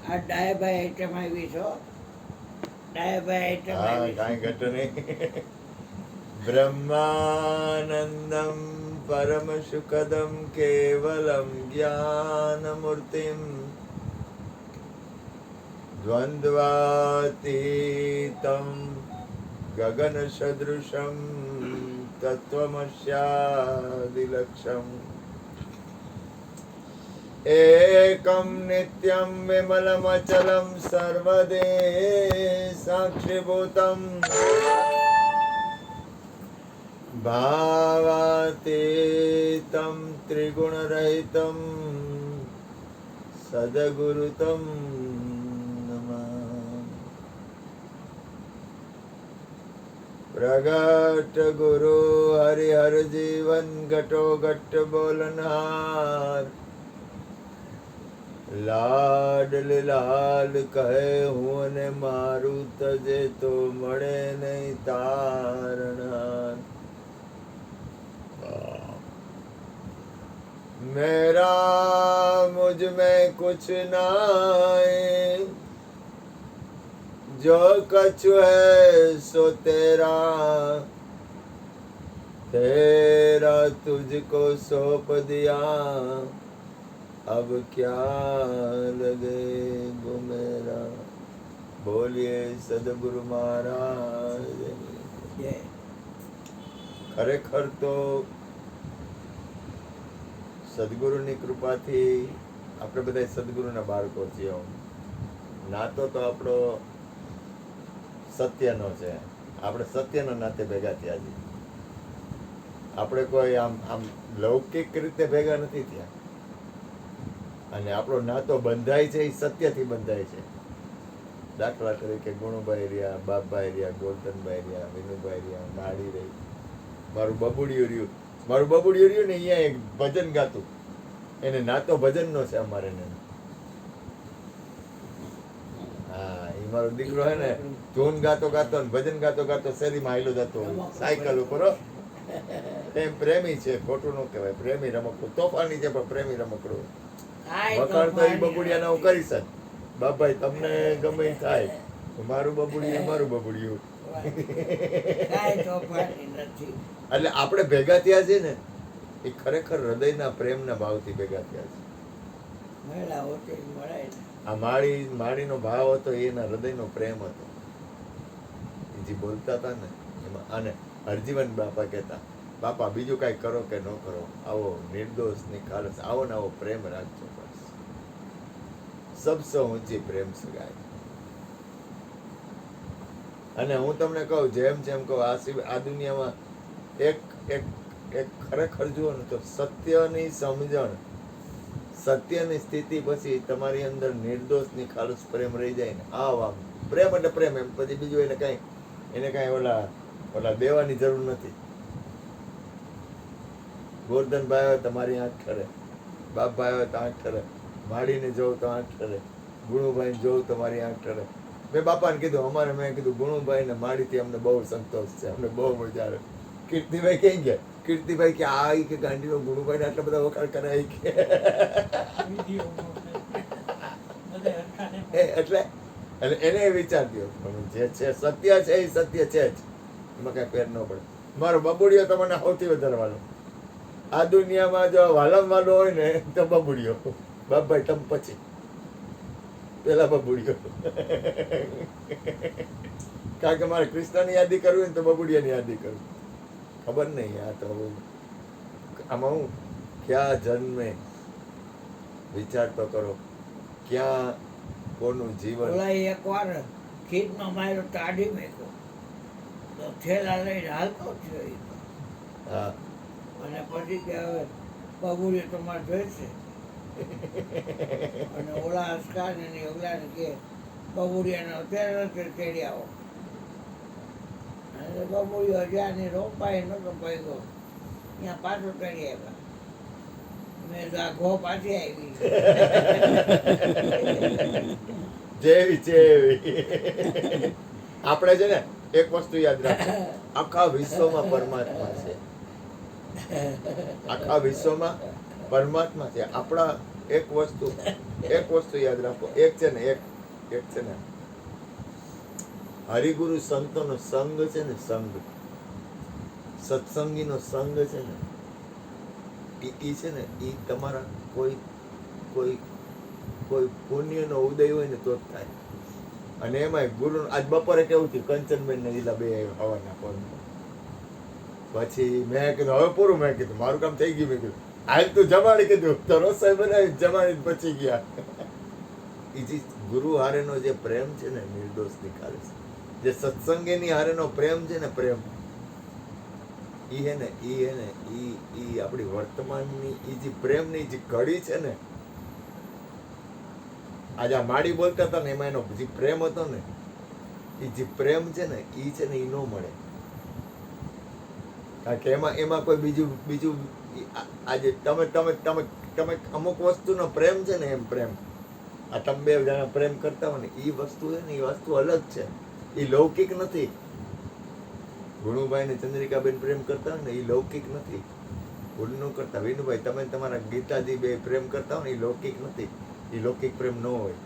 આ ડાયાભાઈ આઈટમ આવી છો, ડાયાભાઈ આઈટમ આવી છે. કાંઈ ઘટે નહીં. બ્રહ્માનંદમ પરમ સુખદમ કેવલમ જ્ઞાનમૂર્તિમ દ્વંદ્વાતીતમ ગગન સદૃશમ તત્વમસ્યાદિલક્ષમ એકમ નિત્યમ વિમલમચલમ સર્વદે સાક્ષીભૂતમ ભાવાતીતમ ત્રિગુણરહિતમ સદગુરુતમ નમામિ. પ્રગટ ગુરુ હરિહર જીવન ઘટો ઘટ બોલનહાર લાડલ લાલ કહે હું ને મારું તજે તો મળે નહીં તારણાર. मेरा मुझ में कुछ नाए जो कछु है सो तेरा तेरा तुझको सौंप दिया अब क्या लगे गो मेरा. बोलिए सदगुरु महाराज. જય. ખરેખર તો સદગુરુની કૃપાથી આપણે બધા સદગુરુના બાળકો છીએ. નાતો તો આપણો સત્યનો છે. આપણે સત્યના નાતે ભેગા થયા છીએ. આપણે કોઈ આમ આમ લૌકિક રીતે ભેગા નથી થયા. અને આપણો નાતો બંધાય છે એ સત્યથી બંધાય છે. દાખલા તરીકે ગુણુભાઈ રહ્યા, બાપભાઈ રહ્યા, ગોરધનભાઈ રહ્યા, વિનુભાઈ રહ્યા, માળી રહી, મારું બબુડિયું રહ્યું. મારું બબુડિયું રહ્યું ને અહીંયા એક ભજન ગાતું, એને નાતો ભજનનો છે અમારે ને. હા, એ મારો દીકરો હે ને ધૂન ગાતો ગાતો ને ભજન ગાતો ગાતો શેરીમાં હાલ્યો જતો સાયકલ ઉપર. એમ પ્રેમી છે, ખોટું ન કહેવાય. પ્રેમી રમકડું તોફાની છે પણ પ્રેમી રમકડું. વખાણ તો એ બબુડિયાના હું કરીશ જ. બાપભાઈ તમને ગમે એ થાય, મારું બબુડિયું મારું બબુડિયું. કાંઈ તોફાની નથી. એટલે આપણે ભેગા થયા છે ને એ ખરેખર હૃદયના પ્રેમના ભાવથી ભેગા થયા છે. મેળા હોતે જ મળાય ને. આ માળીનો ભાવ હતો, એના હૃદયનો પ્રેમ હતો. એ જે બોલતા હતા ને એમાં. અને હરજીવન બાપા કહેતા, બાપા બીજું કાંઈ કરો કે ન કરો, આવો નિર્દોષ નિખાલસ આવો ને આવો પ્રેમ રાખજો બસ. સબસે ઊંચી પ્રેમ સગાઈ. અને હું તમને કહું, જેમ જેમ કહું, આ દુનિયામાં એક એક એક ખરેખર જુઓ ને તો સત્યની સમજણ, સત્યની સ્થિતિ પછી તમારી અંદર નિર્દોષ નિખાલસ પ્રેમ રહી જાય ને. આમ પ્રેમ એટલે પ્રેમ, એમ પછી બીજું એને કાંઈ ઓલા દેવાની જરૂર નથી. ગોરધનભાઈ હોય તમારી આંખ ઠરે, બાપભાઈ હોય તો આંખ ઠરે, માડીને જોઉં તો આંખ ઠરે, ગુણુભાઈને જોઉં તમારી આંખ ઠરે. મેં બાપાને કીધું, મેં કીધું ગુણુભાઈ ને માડીથી અમને બહુ સંતોષ છે, અમને બહુ મજા આવે. કીર્તિભાઈ ક્યાં ગયા? કીર્તિભાઈ કે આ કે ગાંડીનો ગુણુભાઈ ને આટલા બધા વખાણ કરાય કે એટલે એને વિચાર દો, જે છે સત્ય છે એ સત્ય છે જ, એમાં કઈ ફેર ન પડે. મારો બબુડિયો તો મને સૌથી વધારે વાલો. આ દુનિયામાં જો વાલમ વાલો હોય ને તો બબુડિયો. બાપભાઈ તમ પછી પેલા બબુડિયો. કારણ કે મારે કૃષ્ણની યાદી કરવી ને તો બબુડિયાની યાદી કરવી. ખબર નહીં આ તો આમાં હું ક્યાં જન્મે વિચાર તો કરો, ક્યાં કોનું જીવન. ઓલા એકવાર ખીજમાં માર્યો તાડી મેક્યો તો થેલા લઈને હાલતો થયો એ તો. હા, અને પછી કે હવે બબુડી તમારે જોઈશે. અને ઓલા હસકા ને ઓલાને કે બબુડિયાને અત્યારે તેડી આવો. અને બબુડીઓ જ્યાં રોપાય નતો પૈગો ત્યાં પાછો તેડી આવ્યા. મેં તો આ ઘો પાછી આવી. જેવી છે એવી. આપણે છે ને એક વસ્તુ યાદ રાખો, આખા વિશ્વમાં પરમાત્મા છે. આખા વિશ્વમાં પરમાત્મા છે. આપણા એક વસ્તુ યાદ રાખો. એક છે ને હરિગુરુ સંતોનો સંગ છે ને, સંગ સત્સંગીનો સંગ છે ને, ઈ છે ને, ઈ તમારા કોઈ પુણ્યનો ઉદય હોય ને તો જ થાય. અને એમાંય ગુરુ આજ બપોરે કેવું થયું, કંચનબેન ને લીલા બે હવાના ફોન. પછી મેં કીધું હવે પૂરું. મેં કીધું મારું કામ થઈ ગયું. મેં કીધું હાલ તું જમાડી, કીધું તો રસોઈ બનાવી જમાડી પછી ગયા. એ જે ગુરુ હારેનો જે પ્રેમ છે ને, નિર્દોષ નીકાળે છે. જે સત્સંગીની હારેનો પ્રેમ છે ને, પ્રેમ ઈ આપણી વર્તમાનની ઈ જે પ્રેમની જે કડી છે ને, આજે આ માડી બોલતા હતા ને, એમાં એનો જે પ્રેમ હતો ને, એ જે પ્રેમ છે ને, ઈ છે ને, ઈ નો મળે. કારણ કે એમાં કોઈ બીજું આજે તમે અમુક વસ્તુનો પ્રેમ છે ને, એમ પ્રેમ આ તમે બે જણા પ્રેમ કરતા હોય ને, એ વસ્તુ છે ને, એ વસ્તુ અલગ છે. એ લૌકિક નથી. ગુણુભાઈ ને ચંદ્રિકાબેન પ્રેમ કરતા હોય ને, એ લૌકિક નથી. ભૂલ ન કરતા. વિનુભાઈ તમે તમારા ગીતાજી બે પ્રેમ કરતા હોય ને, એ લૌકિક નથી. એ લૌકિક પ્રેમ ન હોય.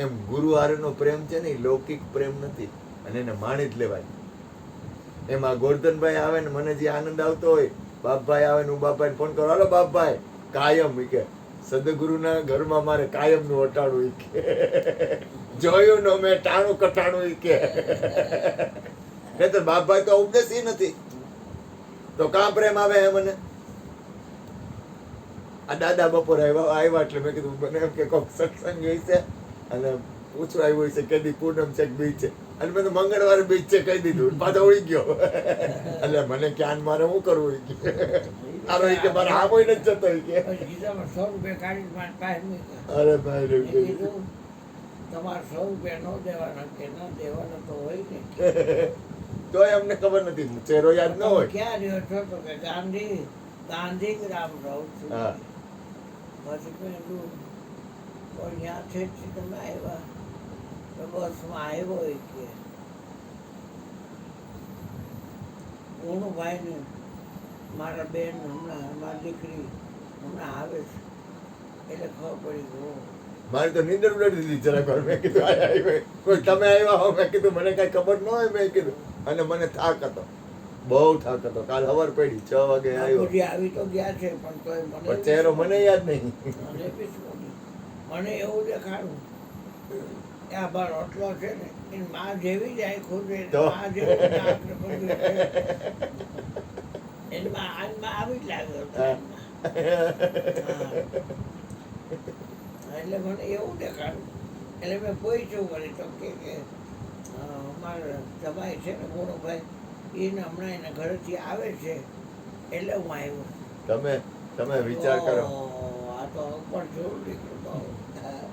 એમ ગુરુ હારેનો પ્રેમ છે ને, એ લૌકિક પ્રેમ નથી. અને એને માણી જ લેવાય. એમાં ગોરધનભાઈ આવે ને, મને જે આનંદ આવતો હોય, બાપભાઈ આવે ને, હું બાપભાઈ ફોન કરું, હાલો બાપભાઈ, કાયમ કે સદગુરુના ઘરમાં મારે કાયમ નું અટાણું કે જોયું નો મેં ટાણું કટાણું કે નહીતર બાપભાઈ તો ઉપદેશી નથી. તો કાં પ્રેમ આવે હે મને? આ દાદા બપોરે આવ્યા એટલે મેં કીધું મને એમ કે કોઈક સત્સંગ હોય છે અને પૂછવા આવ્યું હોય છે કેદી પૂનમ છે કે બીજ છે, અને મેં તો મંગળવારે બીજ છે કહી દીધું, પાછો ઉડી ગયો. એટલે મને ક્યાં મારે શું કરવું કે આરો કે મારે આ કોઈ નથી જતો કે ગીતામાં 100 રૂપિયા કાઢી મારી પાસે મૂક્યા. અરે ભાઈ કીધું તમારે 100 રૂપિયા ન દેવાના કે ન દેવાના તો હોય ને. તો અમને ખબર નથી, ચહેરો યાદ ન હોય. ક્યાં રહ્યો છો? તો કે ગાંધીગ્રામ રહું છું. હા. પછી પેલું પણ ત્યાંથી તમે આવ્યા તો બસમાં આવ્યો હોય કે ગુણુભાઈ ને મારા બેન હમણાં મારી દીકરી હમણાં આવે છે એટલે ખબર પડી ગયો. મારી તો નીંદર ઉડાડી દીધી જરાક વાર. મેં કીધું કોઈ તમે આવ્યા હો. મેં કીધું મને કઈ ખબર ન હોય. મેં કીધું અને મને થાક હતો, બહુ થાક હતો. કાલ સવાર પડી 6 વાગે આવ્યો. આવી તો ગયા છે પણ તોય પણ ચહેરો મને યાદ નહીં. મને એવું દેખાડું આ બાર રોટલો છે ને એની માં જેવી જાય ખુદ માં જેવું નાક ને બધું છે. એની માં આવી જ લાગ્યો હતો. એટલે મને એવું દેખાડું. એટલે મેં પૂછ્યું વળી તો કે અમારા જમાઈ છે ને મોનોભાઈ એને હમણાં એના ઘરેથી આવે છે એટલે હું આવ્યો. તમે વિચાર કરો. આ તો ઉપર જોયું નીકળતો.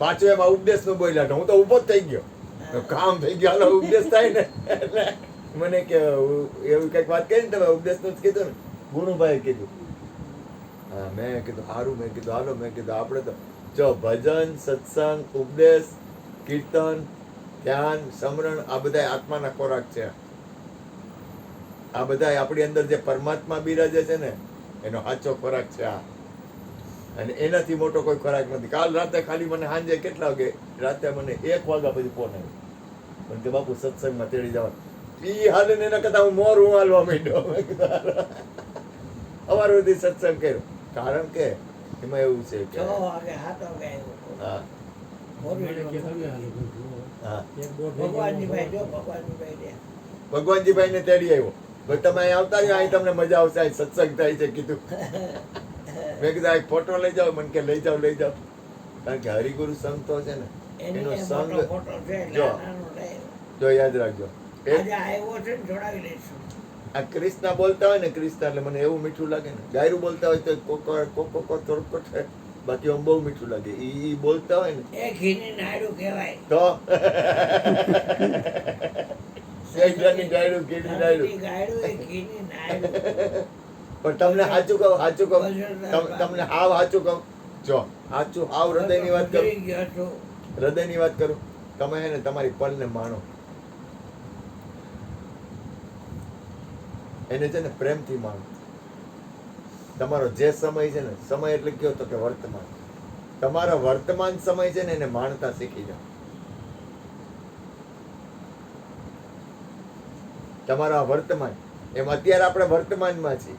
પાછું એમાં ઉપદેશ નું બોલ્યા. હું તો ઉભો જ થઈ ગયો. કામ થઈ ગયો, ઉપદેશ થાય ને. એટલે મને કે એવું કઈક વાત કરી ને તમે ઉપદેશ નું જ કીધું ને, ગુણુભાઈ કીધું. હા મેં કીધું સારું. મેં કીધું હાલો. મેં કીધું આપણે તો જો ભજન, સત્સંગ, ઉપદેશ, કીર્તન, ધ્યાન, સમરણ આ બધા આત્માના ખોરાક છે. આ બધા આપણી અંદર જે પરમાત્મા બિરાજે છે ને એનો સાચો ખોરાક છે આ. અને એનાથી મોટો કોઈ ખોરાક નથી. કાલ રાતે ખાલી મને સાંજે કેટલા વાગે, રાતે મને 1 વાગ્યા પછી ફોન આવ્યો પણ કે બાપુ સત્સંગમાં તેડી જવાનું. ઈ હાલે ને એના કરતા હું મોરું હાલવા માંડ્યો. અમારો સુધી સત્સંગ કર્યો. કારણ કે એમાં એવું છે કે 6 વાગે 7 વાગે આવ્યો. હા ભગવાનજીભાઈ જો ભગવાનજીભાઈ ભગવાનજીભાઈ ને તેડી આવ્યો. ભાઈ તમે અહીં આવતા રહ્યો, અહીં તમને મજા આવશે, અહીં સત્સંગ થાય છે કીધું. મેં કીધું એક ફોટો લઈ જાઓ. મને કે લઈ જાઓ. કારણ કે હરિગુરુ સંત તો છે ને એનો સંગ જો યાદ રાખજો. આ કૃષ્ણ બોલતા હોય ને, કૃષ્ણ એટલે મને એવું મીઠું લાગે ને. ગાયરું બોલતા હોય તો કોકો થોડુંક બાકી આમ બહુ મીઠું લાગે. ઈ બોલતા હોય ને એ ઘીની નાડું કહેવાય. તો શેખડાની ગાયરું, ઘીની નાડું. પણ તમને સાચું કહું, તમને હાવ સાચું કહું. જો સાચું હાવ હૃદયની વાત કરું, હૃદયની વાત કરું. તમે હે ને તમારી પલને માણો. એને છે ને પ્રેમથી માણો. તમારો જે સમય છે ને, સમય એટલે કયો તો કે વર્તમાન. તમારા વર્તમાન સમય છે ને એને માણતા શીખી જાઓ. તમારા વર્તમાન, એમ અત્યારે આપણે વર્તમાનમાં છીએ,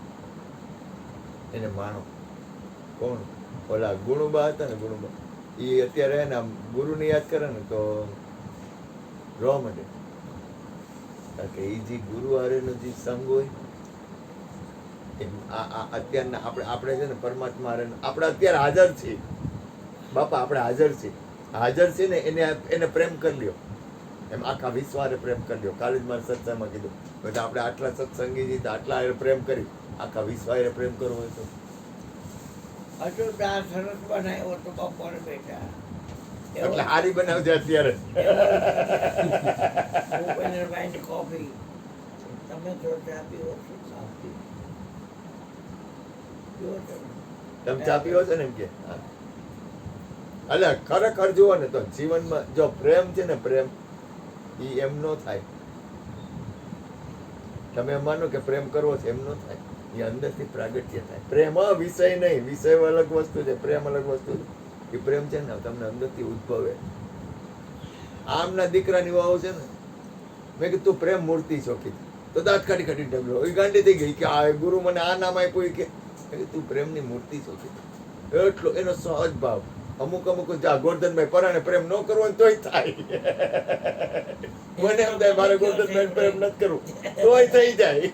એને માણો. કોણ? ઓલા ગુણુબા હતા ને, ગુણુબા, એ અત્યારે એને આમ ગુરુને યાદ કરે ને તો રોવા માંડે. કારણ કે એ જે ગુરુ હારેનો જે સંગ હોય, એમ આ અત્યારના આપણે છે ને પરમાત્મા હારે આપણે અત્યારે હાજર છીએ. બાપા આપણે હાજર છીએ. હાજર છે ને એને પ્રેમ કરી લ્યો. એમ આખા વિશ્વ હારે પ્રેમ કરી લ્યો. કાલે જ મારા સત્સંગમાં કીધું, બધા આપણે આટલા સત્સંગી છીએ તો આટલા હારે પ્રેમ કરી, આખા વિશ્વ હારે પ્રેમ કરવો હોય તો હજુ તો આ સરસ બનાવ્યો તો બપોરે બેઠા એટલે હારી બનાવજે અત્યારે. ભૂપેન્દ્રભાઈની કોફી તમે તો ચા પીવો છો? પીવો છો? તમે ચા પીવો છો ને એમ કે હા. એટલે ખરેખર જુઓ ને તો જીવનમાં જો પ્રેમ છે ને, પ્રેમ એ એમ નો થાય. તમે એમ માનો કે પ્રેમ કરવો છે, એમ નો થાય. એ અંદરથી પ્રાગટ્ય થાય. પ્રેમ વિષય નહીં, વિષય અલગ વસ્તુ છે, પ્રેમ અલગ વસ્તુ છે. એ પ્રેમ છે ને તમને અંદરથી ઉદ્ભવે. આમના દીકરાની વાવ છે ને, મેં કીધું તું પ્રેમ મૂર્તિ છો કીધું, તો દાંત કાઢી કાઢી ડબલો એ ગાંડી થઈ ગઈ કે આ ગુરુ મને આ નામ આપ્યું કે તું પ્રેમની મૂર્તિ છો કીધું. એટલો એનો સહજ ભાવ. અમુક ગોરધનભાઈ પરાણે પ્રેમ ન કરવો ને તોય થાય. મને એમ થાય મારે ગોરધનભાઈ પ્રેમ નથી કરવું, તોય થઈ જાય.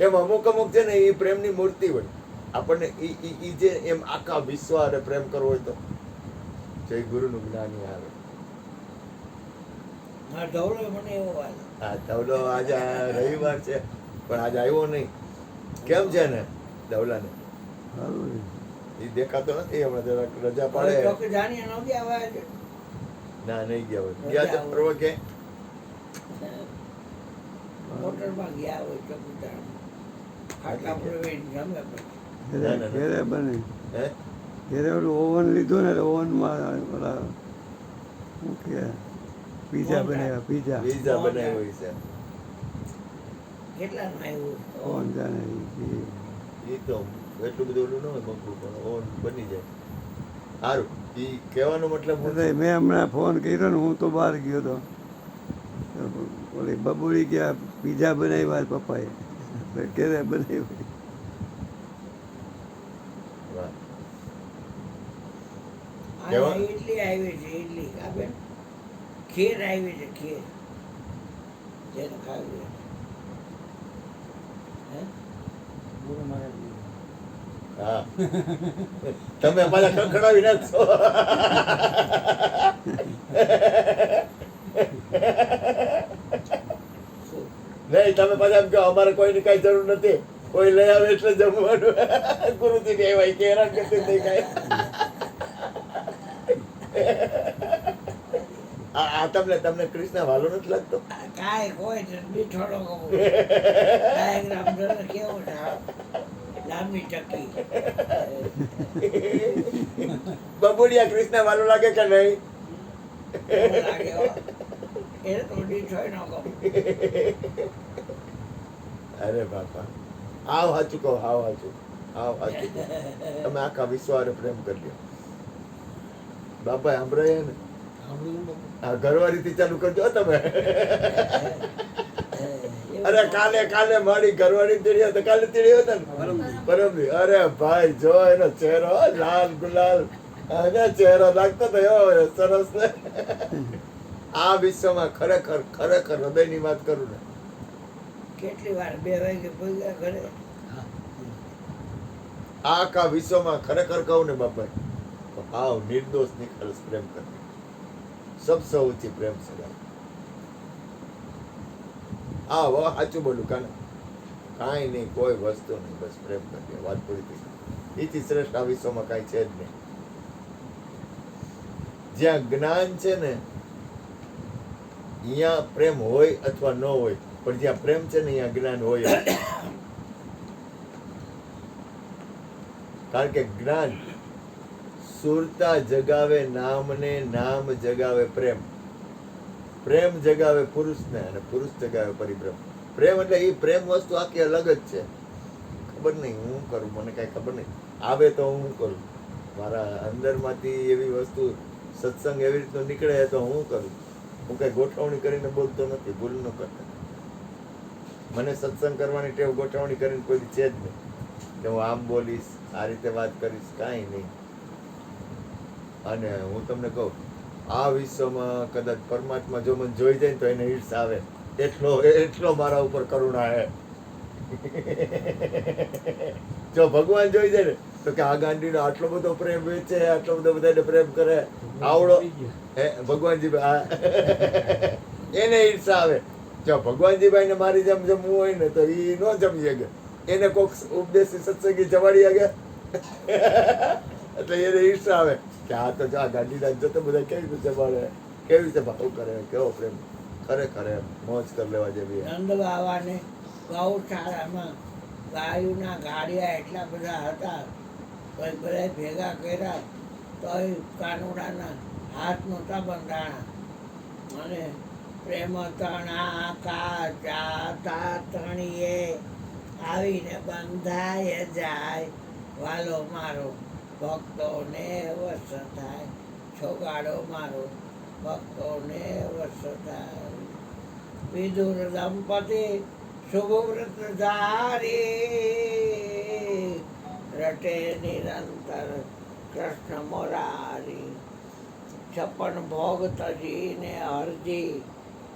એમ અમુક છે ને એ પ્રેમની મૂર્તિ હોય. આપણને ઈ જે એમ આખા વિશ્વ હારે પ્રેમ કરવો હોય તો જય ગુરુનું જ્ઞાન આવે. હા, ધવલો મને એવો વાલો. હા, ધવલો આજે રવિવાર છે પણ આજે આવ્યો નહીં. કેમ છે ને ધવલાને? એ દેખાતો નથી હમણાં, જરાક રજા પાડે. ચોકે જાણીએ ન ગયા હવે આજે. ના, નહીં ગયા હોય. ગયા છે ફરવા કે મોટરમાં ગયા હોય ચોકીદાર. ખાટલા પ્રવીણ જમે પછી. ઘેરે બને. હે ઘેરે ઓલું ઓવન લીધું ને, ઓવનમાં ઓલા શું કે પીઝા બનાવ્યા. પીઝા પીઝા બનાવ્યો છે. કેટલાનું આવ્યું? કોણ જાણે એ તો એટલું બધું ઓલું ન હોય બગડું, પણ ઓવન બની જાય. સારું, એ કહેવાનો મતલબ એટલે મેં હમણાં ફોન કર્યો ને, હું તો બહાર ગયો હતો. ઓલી બબુડી ગયા પીઝા બનાવ્યા પપ્પાએ, ઘેરે બનાવ્યું. વાહ. આ ઇડલી આવી છે, ઇડલી કાપે. ખીર આવી છે, ખીર જેને ખાવી હોય. હે? હા, તમે પાછા ખખડાવી નાખશો. શું? નહીં, તમે પાછા એમ કહો અમારે કોઈની કઈ જરૂર નથી, કોઈ લઈ આવે એટલે જમવાનું. ગુરુજી ને એવાય કે હેરાન કરતી નહીં કાંઈ. આ તમને કૃષ્ણ વાલો નથી લાગતો? કાંઈ કોઈ નથી, મીઠોડો ડાયાગ્રામ જોઈને કેવો છે આ? લાંબી ટકી. બબુડિયા કૃષ્ણ વાલો લાગે કે નહીં? કેવો લાગે હો? એને તો મીઠોય ન ગમે. અરે બાપા, આવ સાચું કહો, આવ સાચું, આવ સાચું કહો. તમે આખા વિશ્વ હારે પ્રેમ કરી લ્યો. બાપા સાંભળાય ને? આ ઘરવાળીથી ચાલુ કરજો હો તમે. અરે કાલે મારી ઘરવાળી તેડ્યો તો, કાલે તેડ્યો હતો ને પરમદી. અરે ભાઈ જો એનો ચહેરો લાલ ગુલાલ, અને ચહેરો લાગતો તો એવો સરસ ને. આ વિશ્વમાં ખરેખર ખરેખર હૃદયની વાત કરું ને, કેટલી વાર 2 વાગે પહોંચ્યા ઘરે. આખા વિશ્વમાં ખરેખર કહું ને બાપા, તો હાવ નિર્દોષ નિખાલસ પ્રેમ કરે. સબસે ઊંચી પ્રેમ છે. હા, સાચું બોલું કાને, કાંઈ નહીં, કોઈ વસ્તુ નહીં, બસ પ્રેમ કરીએ, વાત પૂરી થઈ. એથી શ્રેષ્ઠ આ વિશ્વમાં કાંઈ છે જ નહીં. જ્યાં જ્ઞાન છે ને અહીંયા પ્રેમ હોય અથવા ન હોય, પણ જ્યાં પ્રેમ છે ને અહીંયા જ્ઞાન હોય. કારણ કે જ્ઞાન સુરતા જગાવે નામને, નામ જગાવે પ્રેમ, પ્રેમ જગાવે પુરુષને, અને પુરુષ જગાવે પરિબ્રહ્મ. પ્રેમ એટલે એ પ્રેમ વસ્તુ આખી અલગ જ છે. ખબર નહીં હું કરું, મને કાંઈ ખબર નહીં, આવે તો હું કરું. મારા અંદરમાંથી એવી વસ્તુ સત્સંગ એવી રીતનું નીકળે તો હું કરું. હું કઈ ગોઠવણી કરીને બોલતો નથી, ભૂલ ન કરતા. મને સત્સંગ કરવાની ટેવ ગોઠવણી કરીને કોઈ દી છે જ નહીં કે હું આમ બોલીશ, આ રીતે વાત કરીશ, કાંઈ નહીં. અને હું તમને કહું, આ વિશ્વમાં કદાચ પરમાત્મા જો મને જોઈ જાય ને તો એને ઈર્ષ આવે. એટલો મારા ઉપર કરુણા હે. જો ભગવાન જોઈ જાય ને તો કે આ ગાંડીનો આટલો બધો પ્રેમ વેચે, આટલો બધો બધાને પ્રેમ કરે, આવડો ભગવાનજીભાઈ એને ઈર્ષા આવે. જો ભગવાનજીભાઈ ને મારી જેમ જમવું હોય ને તો ઈ ન જમી શકે. એને કોક ઉપદેશી સત્સંગી જવાડી શકે એટલે એને ઈર્ષા આવે કે આ તો આ ગાંડીના જતો બધા કેવી રીતે જમાડે, કેવી રીતે ભાવ કરે, કેવો પ્રેમ. ખરેખર એમ મોજ કરી લેવા જેવી. નંદ બાવાને ગૌશાળામાં ગાયોના ગાડિયા એટલા બધા હતા, કોઈ બધા ભેગા કર્યા તોય કાનુડાના હાથ નહોતા બંધાણા. અને પ્રેમ તણા કાચા તાતણીએ આવીને બંધાય જાય, વાલો મારો ભક્તોને વસ થાય, છોગાડો મારો ભક્તોને વસ થાય. વિદુર દંપતી શુભવ્રત ધારી, રટે નિરંતર કૃષ્ણ મોરારી. 56 ભોગ તજીને હરજી,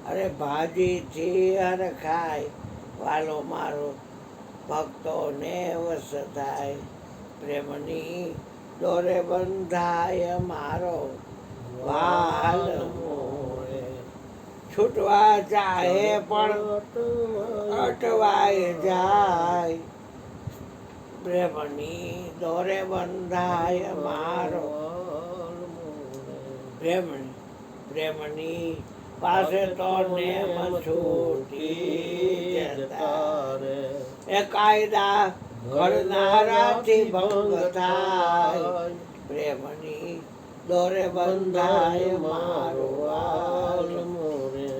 અરે ભાજીથી હર ખાય, વાલો મારો ભક્તોને વસ થાય. પ્રેમની દોરે બંધાય મારો વાલ મોરે, છૂટવા ચાહે પણ અટવાય જાય. પ્રેમની દોરે બંધાય મારો પ્રેમની પાસે તો નેમ છૂટી જતા રે. એ કાયદા કરનારાથી ભંગ થાય, પ્રેમની દોરે બંધાય મારો વાલ મોરે.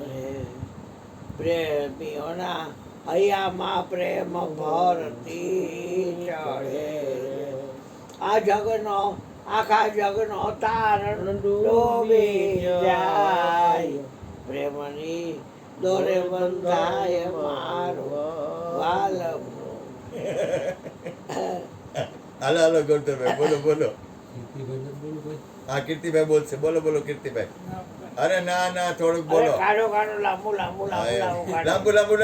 પ્રેમીઓના હૈયામાં પ્રેમ ભરતી ચઢે, આ જગનો આખા જગનો તારણ ડૂબી જાય. પ્રેમની દોરે બંધાય મારો વાલ. હાલો હાલો ગૌતમભાઈ, બોલો બોલો. હા કીર્તિભાઈ બોલશે. બોલો બોલો કીર્તિભાઈ. અરે ના ના થોડુંક બોલો. કાઢો લાંબુ લાંબુ લાંબુ ન